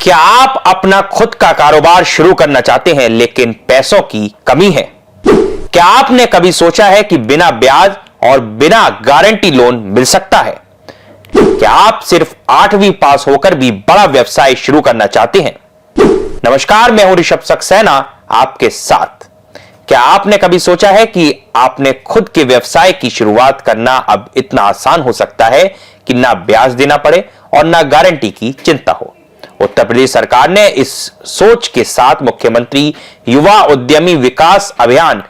क्या आप अपना खुद का कारोबार शुरू करना चाहते हैं लेकिन पैसों की कमी है? क्या आपने कभी सोचा है कि बिना ब्याज और बिना गारंटी लोन मिल सकता है? क्या आप सिर्फ 8वीं पास होकर भी बड़ा व्यवसाय शुरू करना चाहते हैं? नमस्कार, मैं हूं ऋषभ सक्सेना आपके साथ। क्या आपने कभी सोचा है कि आपने खुद के व्यवसाय की शुरुआत करना अब इतना आसान हो सकता है कि ना ब्याज देना पड़े और ना गारंटी की चिंता हो? उत्तर प्रदेश सरकार ने इस सोच के साथ मुख्यमंत्री युवा उद्यमी विकास अभियान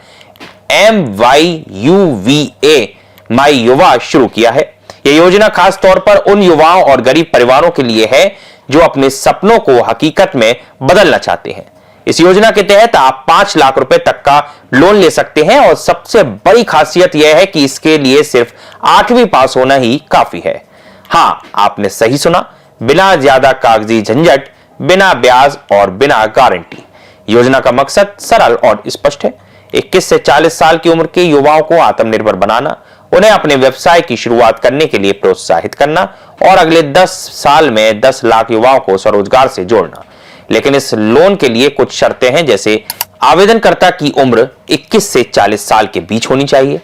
MYUVA माई युवा शुरू किया है। यह योजना खास तौर पर उन युवाओं और गरीब परिवारों के लिए है जो अपने सपनों को हकीकत में बदलना चाहते हैं। इस योजना के तहत आप 5 लाख रुपए तक का लोन ले सकते हैं और सबसे बड़ी खासियत यह है कि इसके लिए सिर्फ 8वीं पास होना ही काफी है। हां, आपने सही सुना, बिना ज्यादा कागजी झंझट, बिना ब्याज और बिना गारंटी। योजना का मकसद सरल और स्पष्ट है। 21 से 40 साल की उम्र के युवाओं को आत्मनिर्भर बनाना, उन्हें अपने व्यवसाय की शुरुआत करने के लिए प्रोत्साहित करना और अगले 10 साल में 10 लाख युवाओं को स्वरोजगार से जोड़ना। लेकिन इस लोन के लिए कुछ शर्तें हैं, जैसे आवेदनकर्ता की उम्र 21 से 40 साल के बीच होनी चाहिए,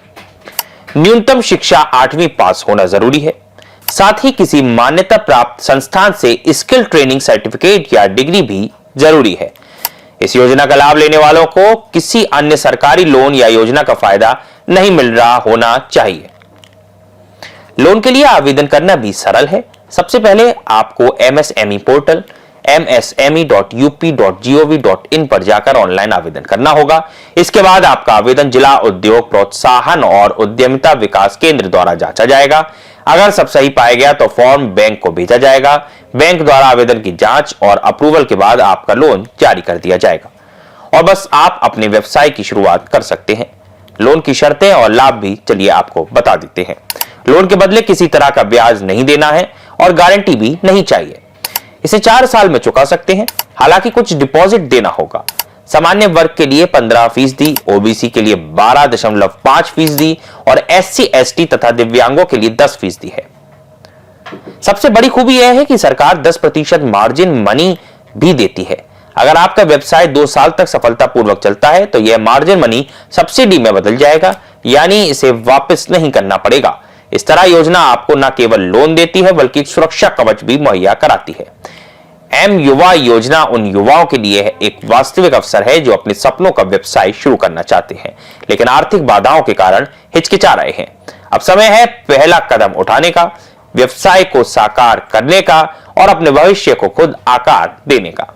न्यूनतम शिक्षा 8वीं पास होना जरूरी है, साथ ही किसी मान्यता प्राप्त संस्थान से स्किल ट्रेनिंग सर्टिफिकेट या डिग्री भी जरूरी है। इस योजना का लाभ लेने वालों को किसी अन्य सरकारी लोन या योजना का फायदा नहीं मिल रहा होना चाहिए। लोन के लिए आवेदन करना भी सरल है। सबसे पहले आपको MSME पोर्टल msme.up.gov.in पर जाकर ऑनलाइन आवेदन करना होगा। इसके बाद आपका आवेदन जिला उद्योग प्रोत्साहन और उद्यमिता विकास केंद्र द्वारा जांचा जाएगा। अगर सब सही पाया गया तो फॉर्म बैंक को भेजा जाएगा। बैंक द्वारा आवेदन की जांच और अप्रूवल के बाद आपका लोन जारी कर दिया जाएगा और बस आप अपने व्यवसाय की शुरुआत कर सकते हैं। लोन की शर्तें और लाभ भी चलिए आपको बता देते हैं। लोन के बदले किसी तरह का ब्याज नहीं देना है और गारंटी भी नहीं चाहिए। इसे 4 साल में चुका सकते हैं, हालांकि कुछ डिपॉजिट देना होगा। सामान्य वर्ग के लिए 15%, ओबीसी के लिए 12.5% और SC ST तथा दिव्यांगों के लिए 10% है। सबसे बड़ी खूबी यह है कि सरकार 10% मार्जिन मनी भी देती है। अगर आपका व्यवसाय 2 साल तक सफलतापूर्वक चलता है तो यह मार्जिन मनी सब्सिडी में बदल जाएगा, यानी इसे वापस नहीं करना पड़ेगा। इस तरह योजना आपको न केवल लोन देती है बल्कि एक सुरक्षा कवच भी मुहैया कराती है। M युवा योजना उन युवाओं के लिए एक वास्तविक अवसर है जो अपने सपनों का व्यवसाय शुरू करना चाहते हैं लेकिन आर्थिक बाधाओं के कारण हिचकिचा रहे हैं। अब समय है पहला कदम उठाने का, व्यवसाय को साकार करने का और अपने भविष्य को खुद आकार देने का।